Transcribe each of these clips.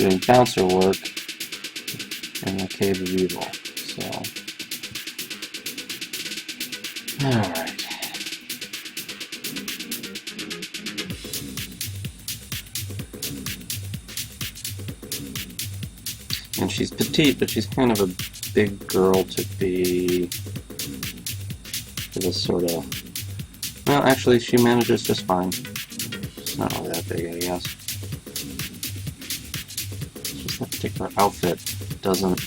doing bouncer work in the Cave of Evil. So, alright. And she's petite, but she's kind of a big girl to be for this sort of... Well, actually, she manages just fine. It's not really that big, I guess. It's just that particular outfit doesn't...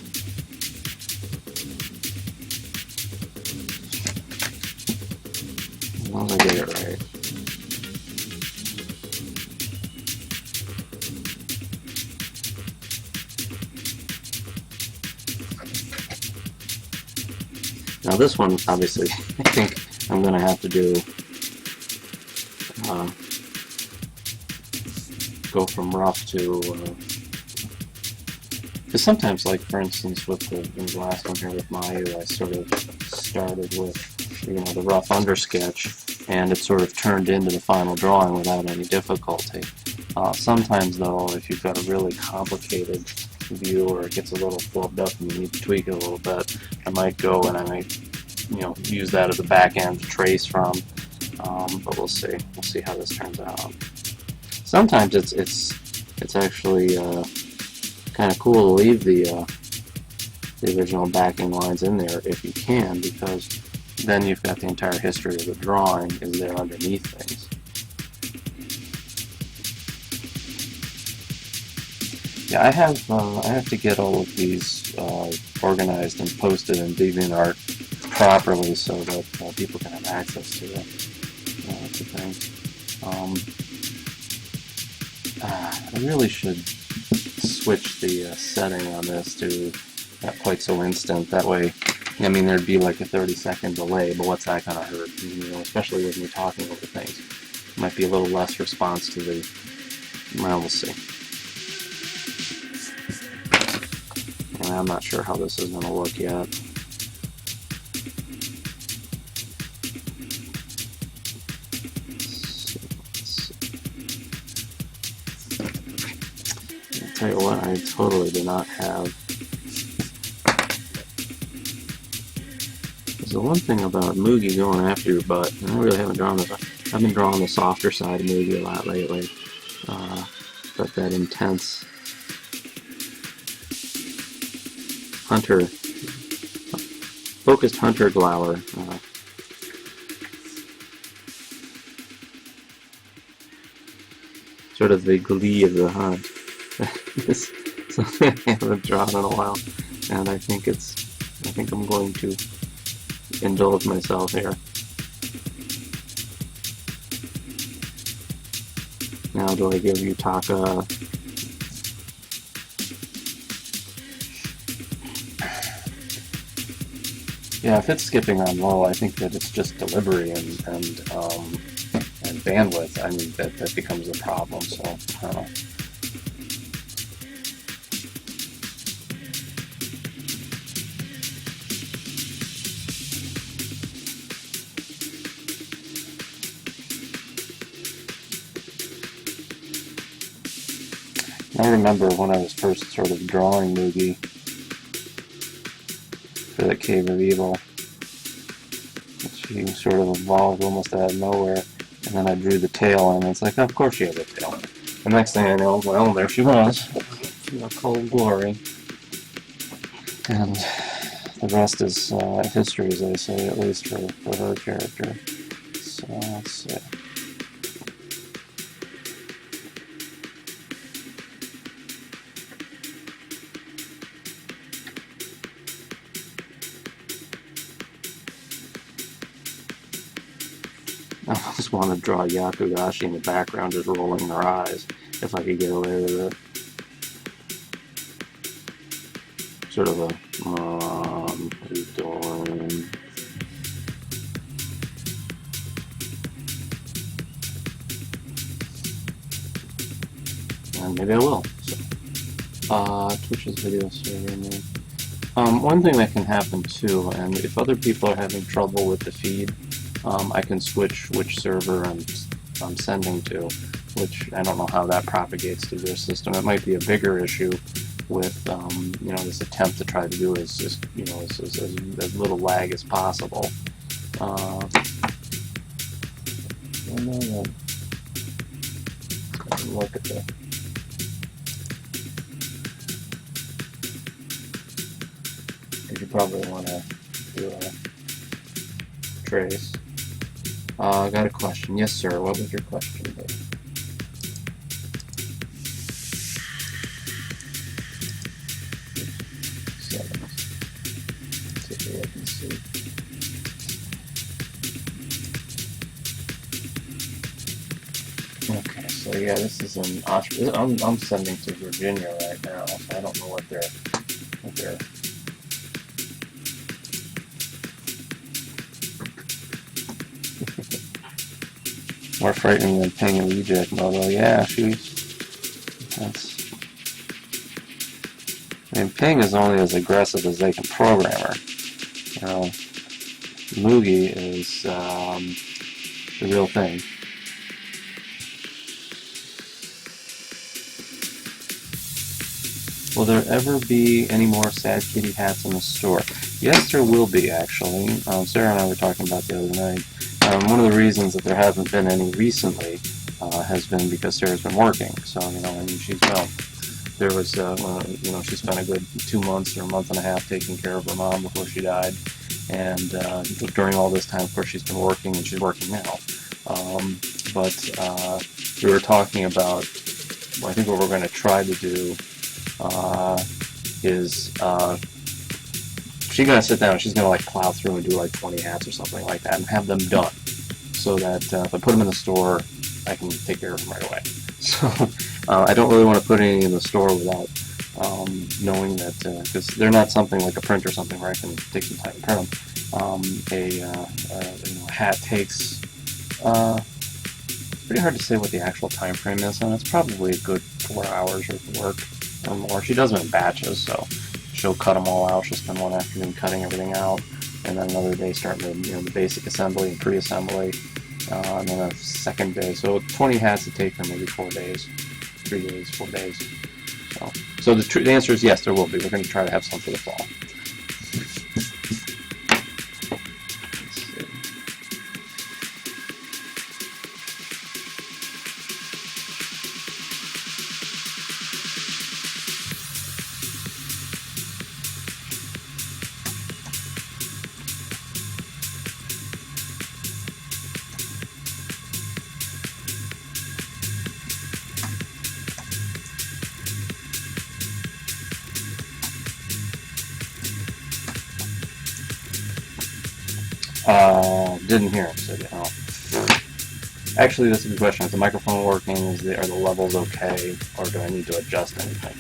As long as I get it right. Now this one, obviously, I think I'm going to have to do, go from rough to, because sometimes, like for instance, with the last one here with Mayu, I sort of started with, the rough undersketch, and it sort of turned into the final drawing without any difficulty. Sometimes, though, if you've got a really complicated view or it gets a little flubbed up and you need to tweak it a little bit, I might go and I might, use that as a back end to trace from. But we'll see. We'll see how this turns out. Sometimes it's actually kind of cool to leave the original backing lines in there if you can, because then you've got the entire history of the drawing is there underneath things. Yeah, I have to get all of these organized and posted in DeviantArt properly so that people can have access to it. To things. I really should switch the setting on this to not quite so instant. That way, there'd be like a 30-second delay, but what's that going to hurt? Especially with me talking over things. It might be a little less response to the... Well, we'll see. And I'm not sure how this is going to look yet. I'll tell you what, I totally do not have. There's the one thing about Mugi going after your butt, and I really haven't drawn this. I've been drawing the softer side of Mugi a lot lately, but that intense hunter, focused hunter glower. Sort of the glee of the hunt. It's something I haven't drawn in a while, and I think I'm going to indulge myself here. Now, do I give Yutaka Yeah, if it's skipping on low, I think that it's just delivery and bandwidth. That becomes a problem. So I don't know. I remember when I was first sort of drawing Mugi for the Cave of Evil, she sort of evolved almost out of nowhere, and then I drew the tail, and it's like, of course she has a tail. The next thing I know, well, there she was, in cold glory, and the rest is history, as I say, at least for her character. So let's see. I just want to draw Yakugashi in the background just rolling her eyes, if I could get away with it. Sort of a, what are you doing? And maybe I will. So, Twitch's video server name. One thing that can happen too, and if other people are having trouble with the feed, I can switch which server I'm sending to. which I don't know how that propagates through their system. It might be a bigger issue with this attempt to try to do as little lag as possible. Look at the. You probably want to do a trace. I got a question. Yes, sir. What was your question, Dave? Settings. Take a look and see. Okay, so yeah, this is an I'm sending to Virginia right now, so I don't know what they're more frightening than Ping and eject although yeah, Ping is only as aggressive as they can program her. Mugi is the real thing. Will there ever be any more Sad Kitty hats in the store? Yes, there will be, actually. Sarah and I were talking about the other night. One of the reasons that there haven't been any recently has been because Sarah's been working. So, she spent a good 2 months or a month and a half taking care of her mom before she died. And during all this time, of course, she's been working, and she's working now. But we were talking about, I think what we're going to try to do is she's going to sit down and she's going to plow through and do 20 hats or something like that and have them done so that if I put them in the store, I can take care of them right away. So I don't really want to put any in the store without knowing that, because they're not something like a print or something where I can take some time to print them. A hat takes, it's pretty hard to say what the actual time frame is, and it's probably a good 4 hours worth of work or more. She does them in batches, so she'll cut them all out. She'll spend one afternoon cutting everything out, and then another day starting the basic assembly and pre-assembly, and then a second day. So 20 hats to take her maybe 4 days, 3 days, 4 days. So the answer is yes, there will be. We're going to try to have some for the fall. Didn't hear him, so actually, that's a good question. Is the microphone working? Are the levels okay? Or do I need to adjust anything?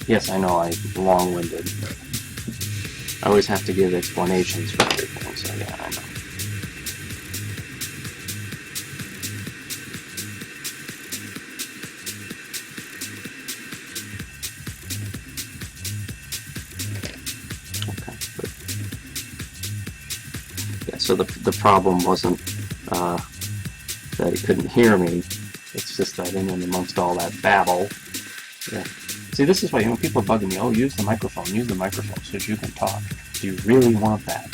Yes, I know, I'm long-winded. I always have to give explanations for everything, so yeah, I know. So the problem wasn't that he couldn't hear me. It's just that in amongst all that babble. Yeah. See, this is why people are bugging me. Oh, use the microphone so that you can talk. Do you really want that?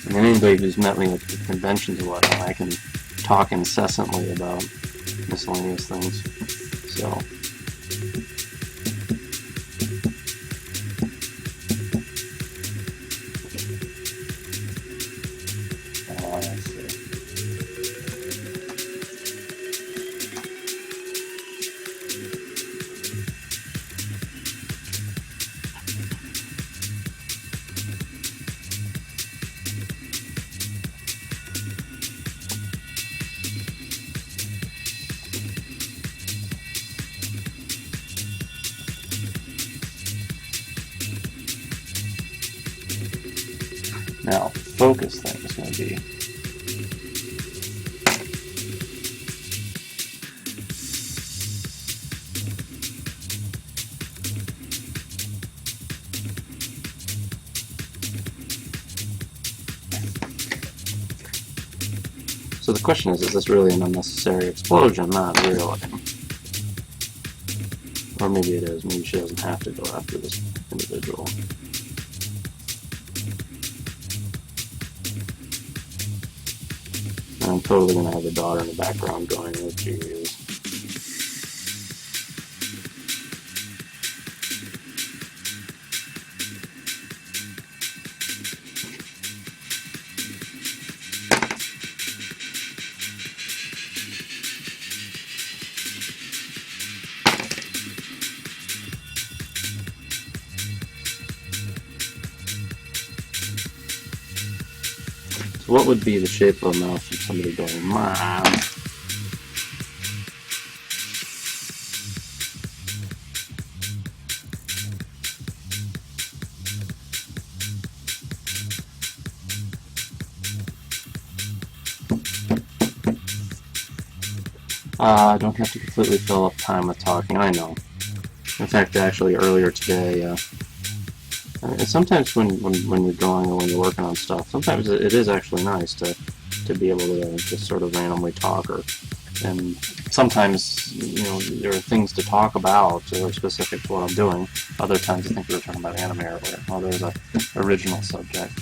And anybody who's met me at the conventions or whatnot, I can talk incessantly about miscellaneous things. So. Now, focus thing is going to be So the question is this really an unnecessary explosion? Not really. Or maybe it is. Maybe she doesn't have to go after this individual. And I'm totally going to have the daughter in the background going, oh geez. So what would be the shape of a mouth from somebody going, Mom? I don't have to completely fill up time with talking, I know. In fact, actually, earlier today, sometimes when you're drawing or when you're working on stuff, sometimes it is actually nice to be able to just sort of randomly talk, and sometimes, you know, there are things to talk about that are specific to what I'm doing. Other times I think we were talking about anime earlier. Well, there's a original subject,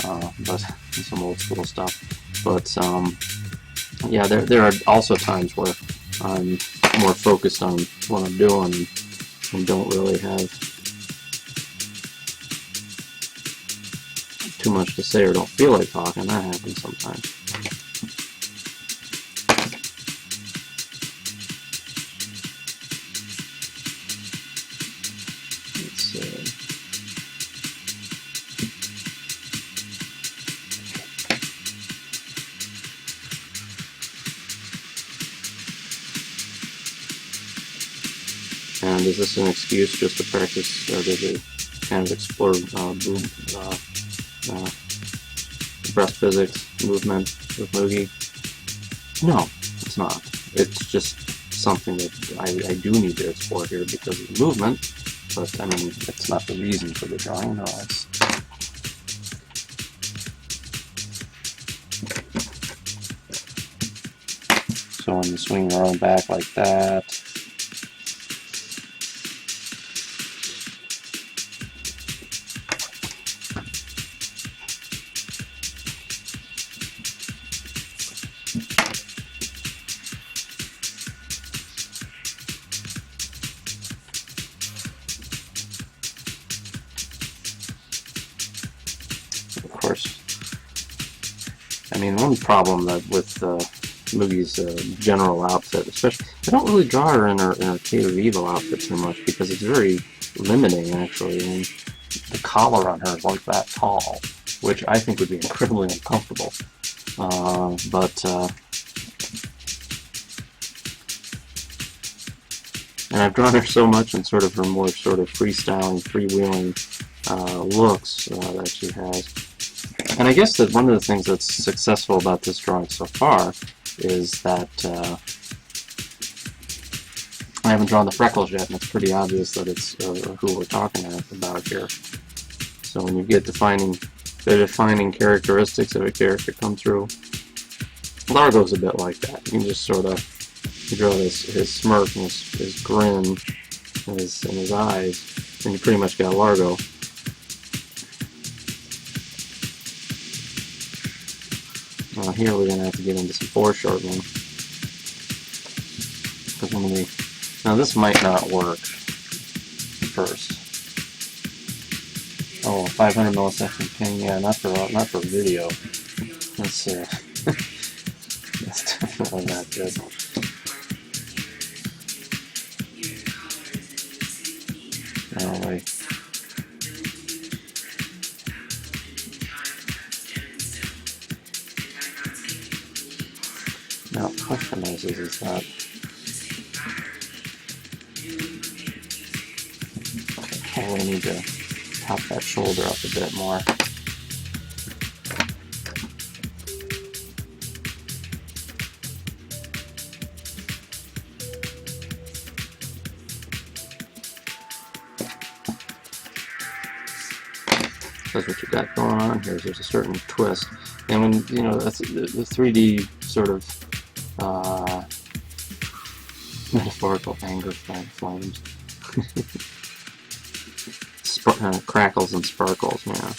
but some old school stuff. But yeah, there are also times where I'm more focused on what I'm doing and don't really have too much to say or don't feel like talking. That happens sometimes. Let's see. And is this an excuse just to practice, or does it kind of explore breast physics movement with Mugi? No, it's not. It's just something that I do need to explore here because of the movement, but I mean, it's not the reason for the drawing. No, it's so when you swing your arm back like that. Of course, I mean, one problem that with Mugi's general outfit, especially, I don't really draw her in her Cave of Evil outfit too much because it's very limiting, actually. I mean, the collar on her is like that tall, which I think would be incredibly uncomfortable. And I've drawn her so much in sort of her more sort of freestyling, freewheeling looks that she has. And I guess that one of the things that's successful about this drawing so far is that I haven't drawn the freckles yet, and it's pretty obvious that it's who we're talking about here. So when you get the defining characteristics of a character come through, Largo's a bit like that. You can just sort of draw his smirk and his grin and his eyes, and you pretty much got Largo. Here we're going to have to get into some foreshortening. Because now this might not work first. Oh, 500 millisecond ping, yeah, not for video. That's that's definitely not good. Oh wait. Now, the question is that I really need to pop that shoulder up a bit more. That's what you got going on here. There's a certain twist, and when you know the 3D sort of metaphorical anger flames. Crackles and sparkles, yeah.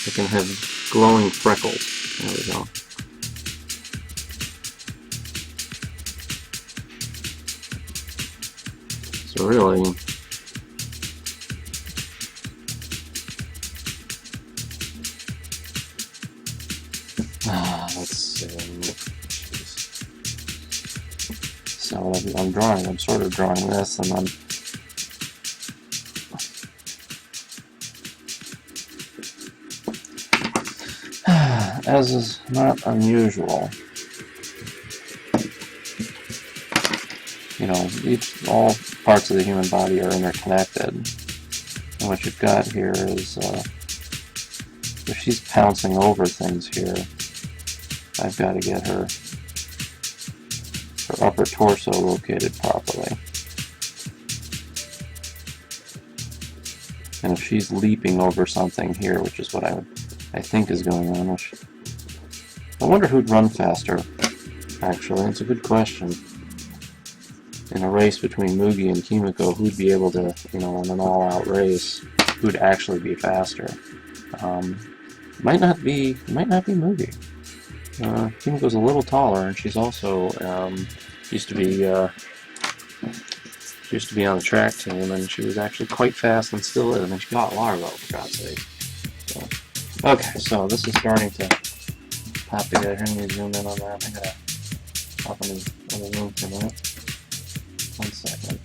It can have glowing freckles. There we go. So really, let's see. So I'm sort of drawing this, and then as is not unusual, all parts of the human body are interconnected. And what you've got here is, if she's pouncing over things here, I've got to get her upper torso located properly. And if she's leaping over something here, which is what I think is going on, I wonder who'd run faster, actually. It's a good question. In a race between Mugi and Kimiko, who'd be able to, in an all-out race, who'd actually be faster? Might not be Mugi. Kimiko's a little taller, and she's also used to be on the track team, and she was actually quite fast and still is. I mean, she got Largo, for God's sake. So, okay, so this is starting to pop together. Let me zoom in on that. I gotta hop in the room for a minute. 1 second.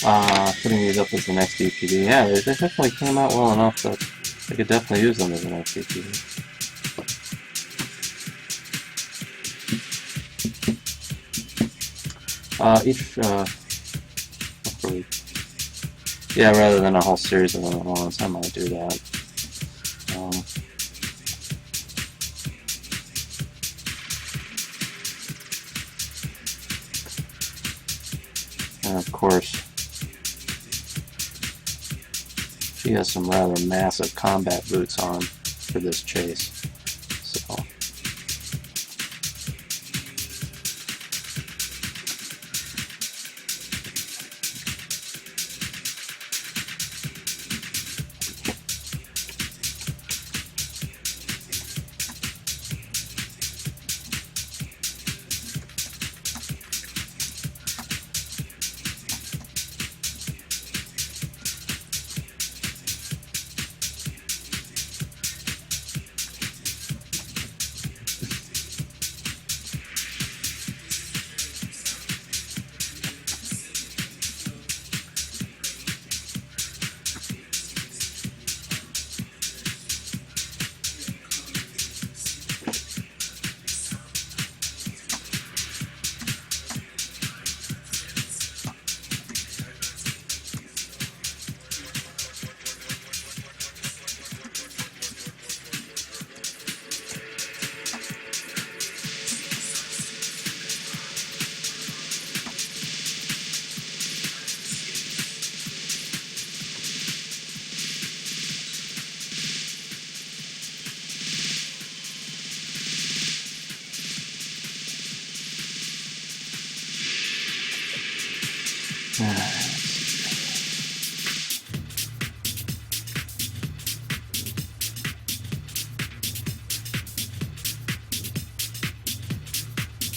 Putting these up as the next DPD. Yeah, they definitely came out well enough that I could definitely use them as the next DPD. Hopefully, yeah, rather than a whole series of them at once, I might do that. And of course, she has some rather massive combat boots on for this chase. So.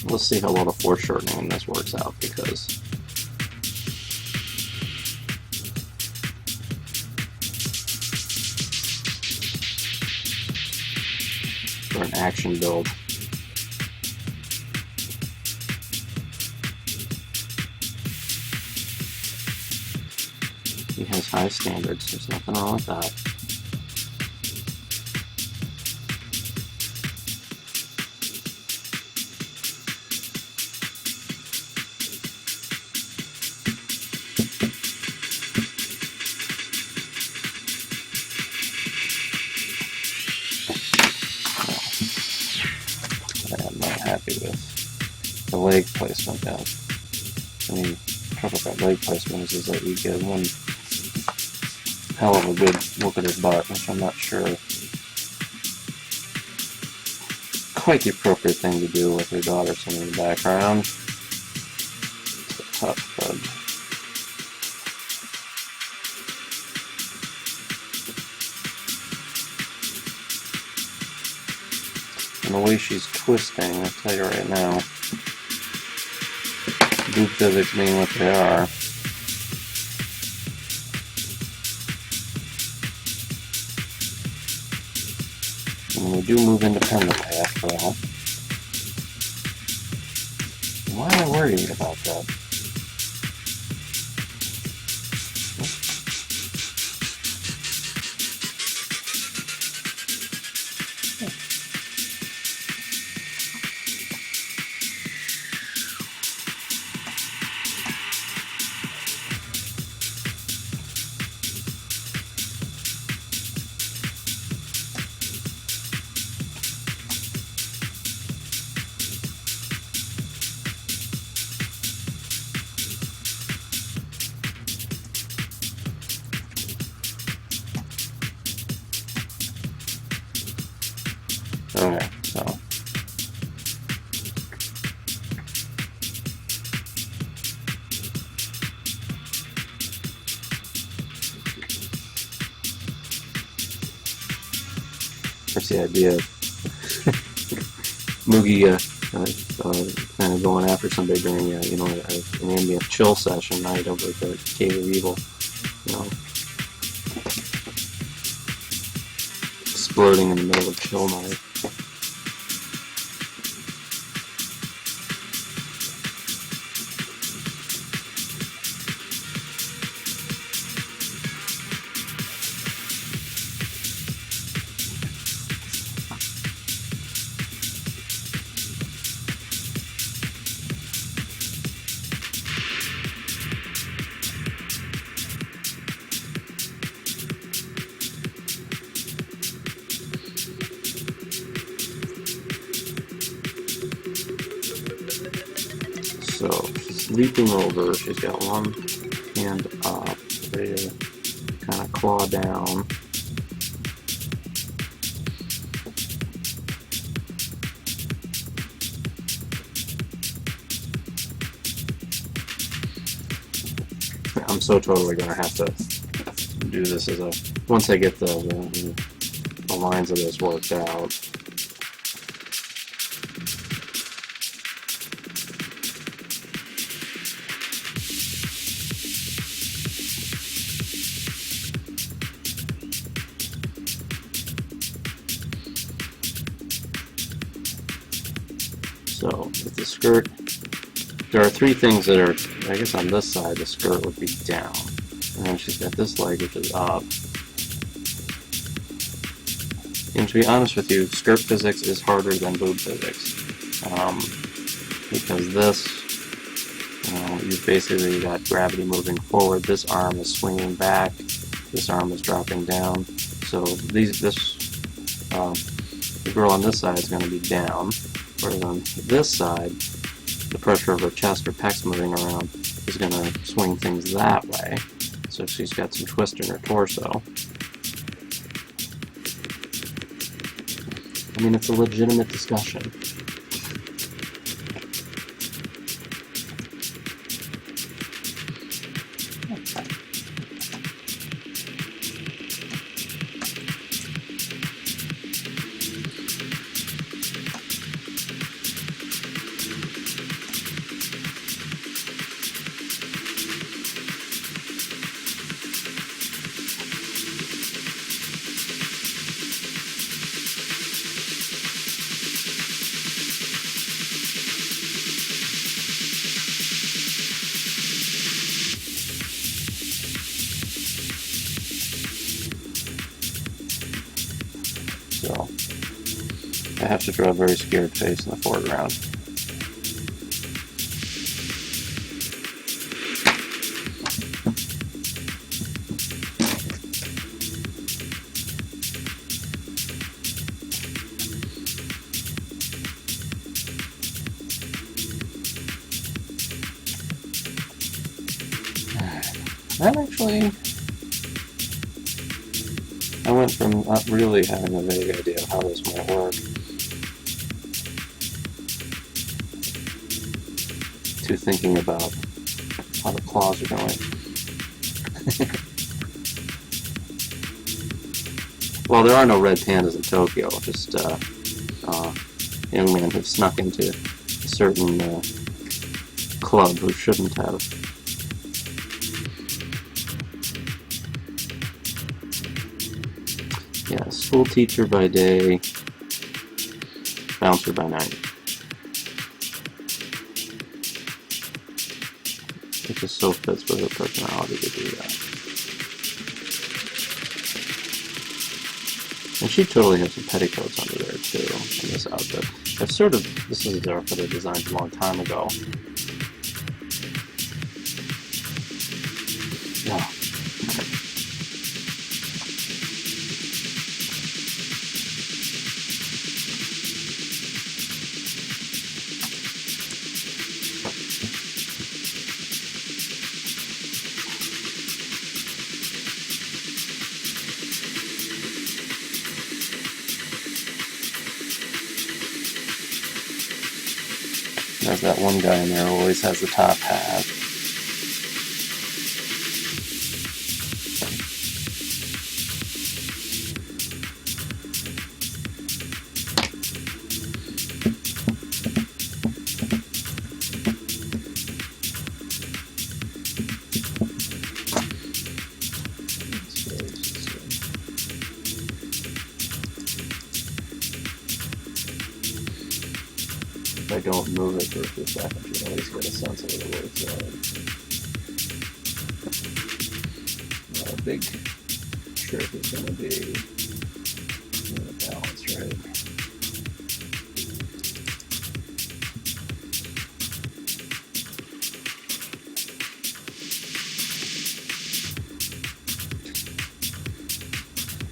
We'll see how well the foreshortening in this works out, because for an action build, he has high standards. There's nothing wrong with that. I'm not happy with the leg placement now. I mean, the trouble with that leg placement is that you get one hell of a good look at his butt, which I'm not sure quite the appropriate thing to do with your daughter sitting in the background. It's a tough bud. And the way she's twisting, I'll tell you right now, boob physics being what they are, and we do move into path, well, why am I worried about that? Okay, so that's the idea of Mugi kind of going after somebody during an ambient chill session night over at the Cave of Evil, exploding in the middle of chill night. leaping over. She's got one hand up, ready to kind of claw down. I'm so totally going to have to do this as a, once I get the lines of this worked out. So with the skirt, there are three things that are, I guess on this side the skirt would be down, and then she's got this leg which is up. And to be honest with you, skirt physics is harder than boob physics, because this, you've basically got gravity moving forward. This arm is swinging back, this arm is dropping down. So the girl on this side is going to be down, whereas on this side, the pressure of her chest or pecs moving around is going to swing things that way. So she's got some twist in her torso. I mean, it's a legitimate discussion. So I have to draw a very scared face in the foreground. That actually, I went from not really having a vague idea of how this might work to thinking about how the claws are going. Well, there are no red pandas in Tokyo, just young men who've snuck into a certain club who shouldn't have. Yeah, school teacher by day, bouncer by night. It just so fits with her personality to do that. And she totally has some petticoats under there too, in this outfit. I've sort of, this is an outfit I designed a long time ago. Yeah. There's that one guy in there who always has the top hat. If I don't move it for a few seconds, you can at least get a sense of what it looks like. A big trick is going to be the balance, right?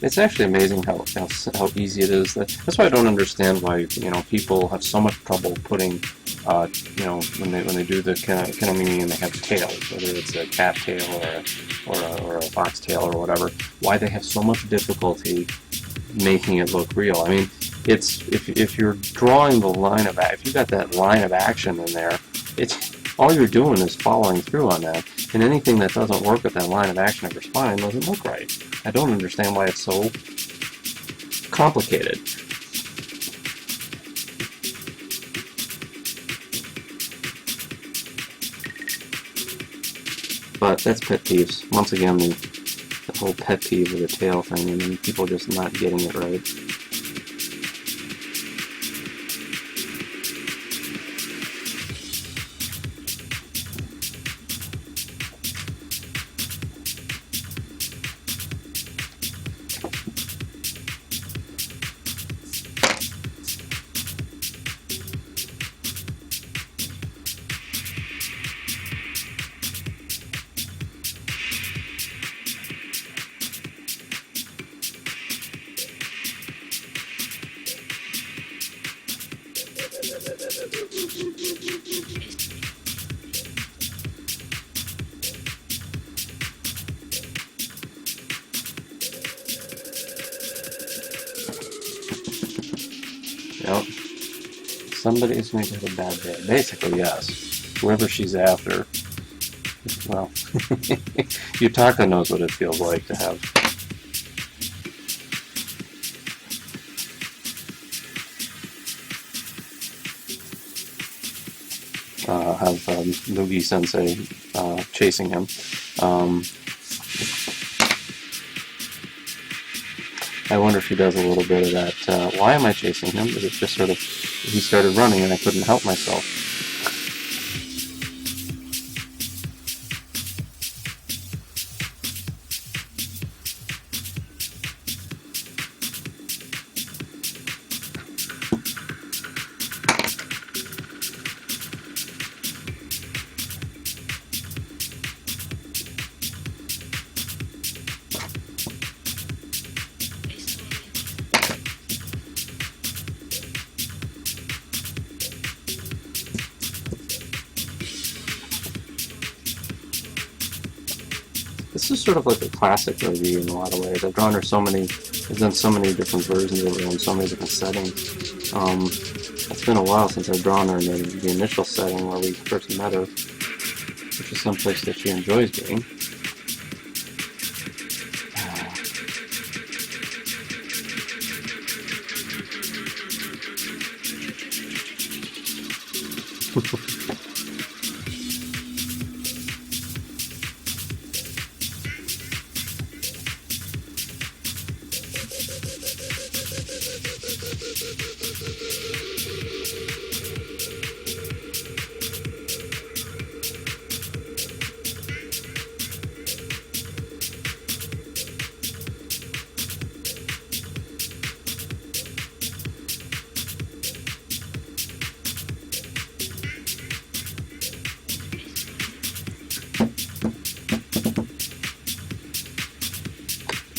It's actually amazing how easy it is. That's why I don't understand why people have so much trouble putting when they do the Kinomini and they have tails, whether it's a cat tail or a fox tail or whatever, why they have so much difficulty making it look real. I mean, it's if you're drawing the line of if you got that line of action in there, it's all you're doing is following through on that, and anything that doesn't work with that line of action of your spine doesn't look right. I don't understand why it's so complicated. But that's pet peeves. Once again, the whole pet peeve of the tail thing, and then people just not getting it right. Yep. Somebody's going to have a bad day. Basically, yes. Whoever she's after. Well, Yutaka knows what it feels like to have Mugi Sensei chasing him. I wonder if he does a little bit of that. Why am I chasing him? Is it just sort of he started running and I couldn't help myself? This is sort of like a classic movie in a lot of ways. I've drawn her so many, I've done so many different versions of her in so many different settings. It's been a while since I've drawn her in the initial setting where we first met her, which is someplace that she enjoys being.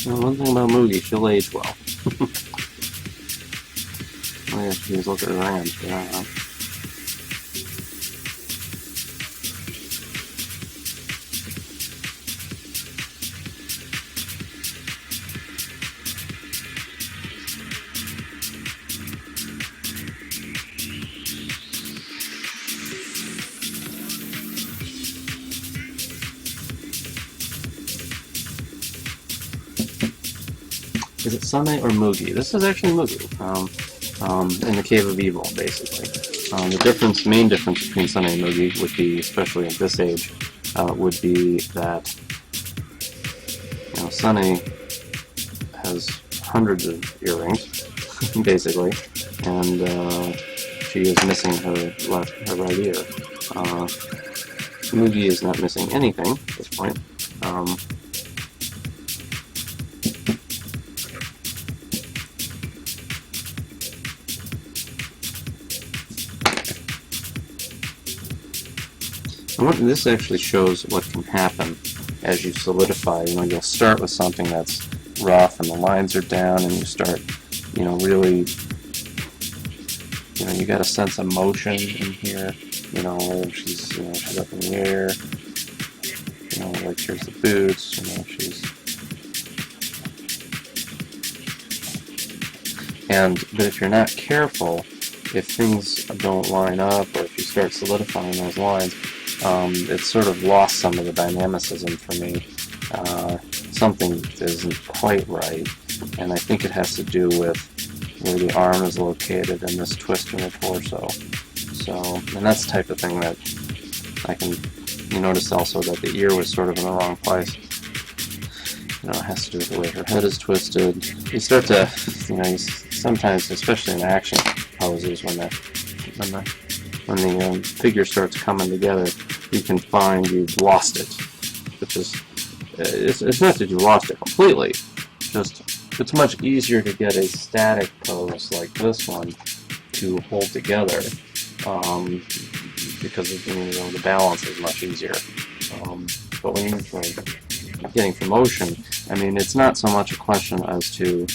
Well, one thing about Mugi, she'll age well. All you have to do is look at her hands for that. Is it Sunday or Mugi? This is actually Mugi, in the Cave of Evil, basically. The main difference between Sunday and Mugi would be, especially at this age, would be that Sunday has hundreds of earrings, basically, and she is missing her right ear. Mugi is not missing anything at this point. This actually shows what can happen as you solidify. You'll start with something that's rough and the lines are down, and you start, really you got a sense of motion in here. Whether she's up in the air. Like here's the boots. But if you're not careful, if things don't line up, or if you start solidifying those lines, it's sort of lost some of the dynamicism for me. Something isn't quite right, and I think it has to do with where the arm is located and this twist in the torso. And that's the type of thing that you notice also that the ear was sort of in the wrong place. It has to do with the way her head is twisted. You start to, sometimes, especially in action poses, when the figure starts coming together, you can find you've lost it. Which is, it's not that you lost it completely. Just it's much easier to get a static pose like this one to hold together, because the balance is much easier. But when you're getting for motion, it's not so much a question as to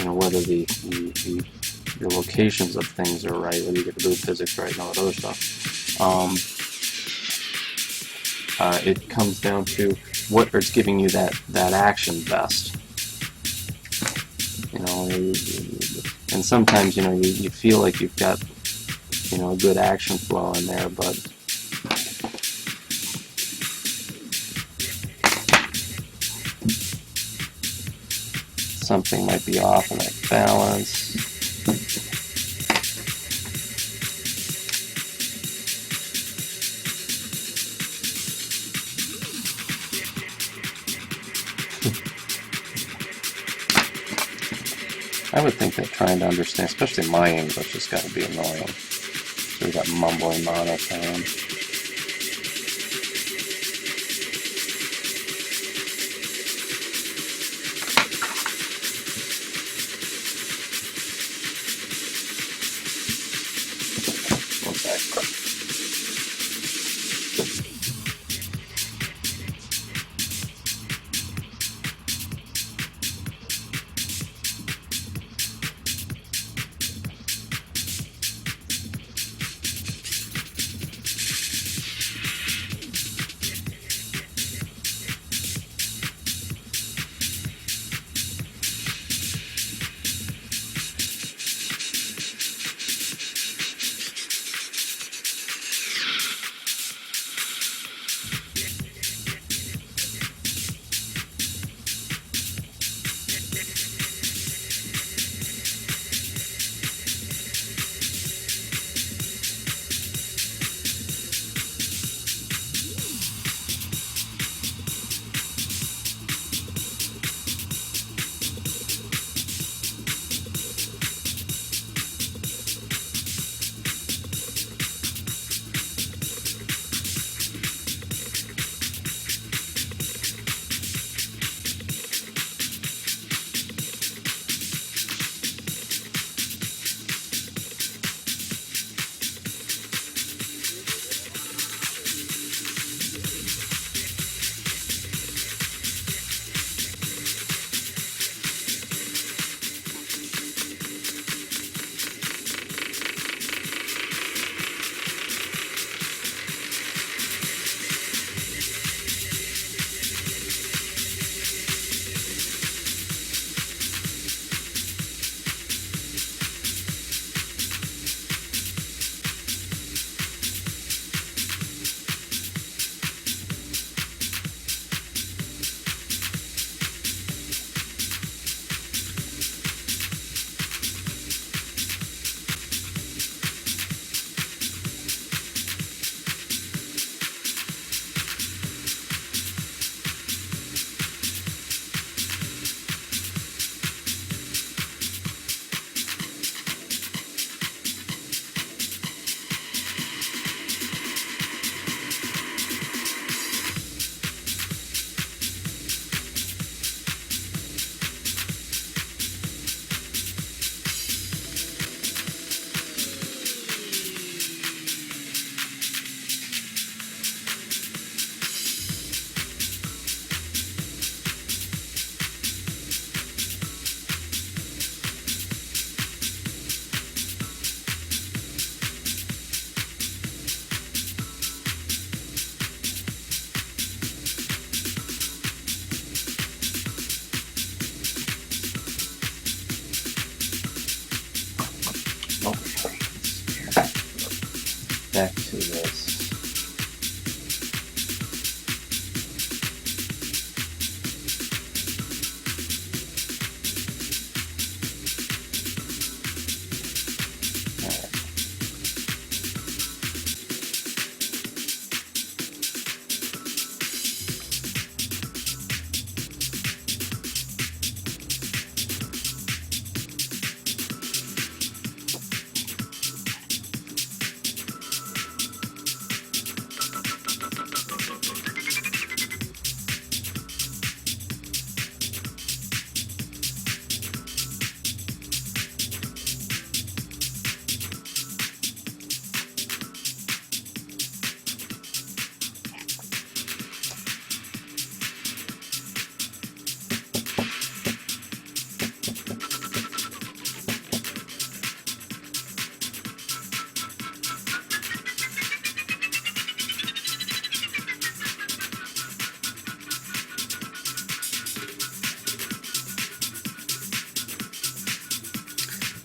whether your locations of things are right, whether you get the boot physics right and all that other stuff. It comes down to what is giving you that action best. And sometimes you feel like you've got a good action flow in there, but something might be off in that balance. I would think that trying to understand, especially my English, has got to be annoying. So we've got mumbling monotone. One sec.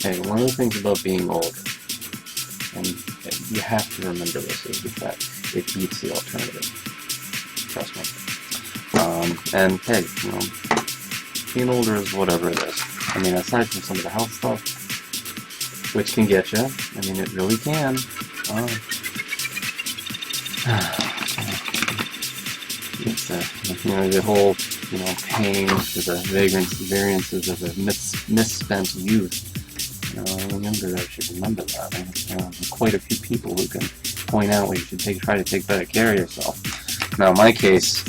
Hey, one of the things about being older, and you have to remember this, is that it beats the alternative. Trust me. And hey, being older is whatever it is. I mean, aside from some of the health stuff, which can get you, I mean, it really can. It's the whole, pain, the variances of a misspent youth. Younger I should remember that. Quite a few people who can point out where you should try to take better care of yourself. Now, in my case,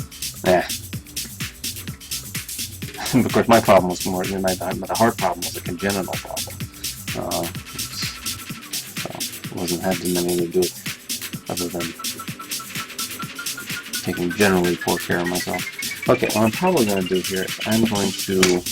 of course, my problem was more, the heart problem was a congenital problem. So it wasn't having anything to do other than taking generally poor care of myself. Okay, what I'm probably going to do here is I'm going to